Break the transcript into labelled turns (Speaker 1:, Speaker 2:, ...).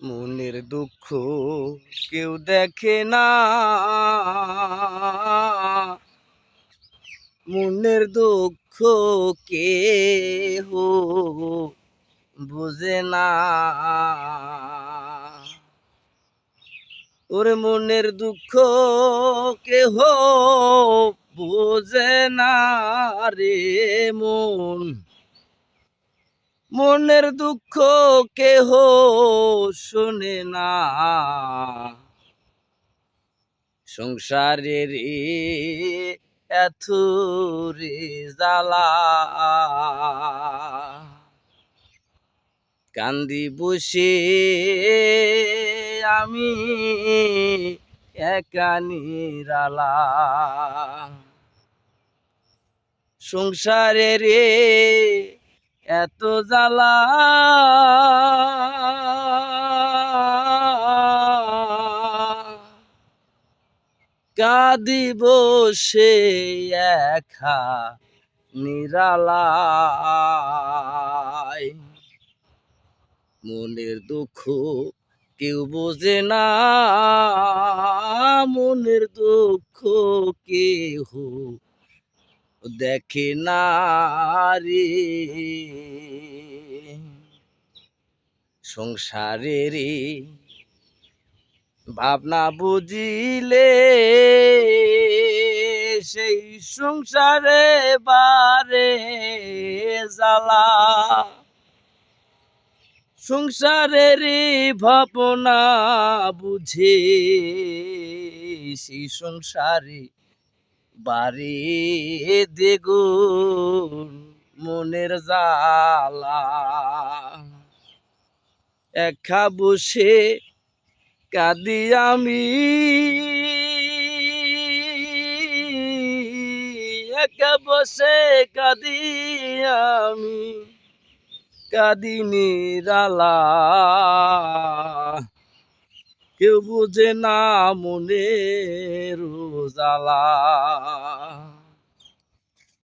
Speaker 1: মনের দুঃখ কেউ দেখে না, মনের দুঃখ কেহ বুঝে না। ওরে মনের দুঃখ কেহ বুঝে না রে মন, মনের দুঃখ কেহ শোনে না। সংসারের এত রে জ্বালা, কান্দি বসে আমি একা নিরালা। সংসারের এত জ্বালা, কাঁদি বসে একা নিরালায়। মনের দুঃখ কেউ বোঝে না, মনের দুঃখ কেহ দেখে না রে। সংসারের ভাবনা বুঝিলে সেই সংসারে বারে জ্বালা। সংসারের ভাবনা বুঝে সেই সংসারে বারে দ্বিগুণ মনের জ্বালা। একা বসে কাঁদি আমি, একা বসে কাঁদি আমি, কাঁদি নিরালা। কেউ বুঝে না মনের জ্বালা।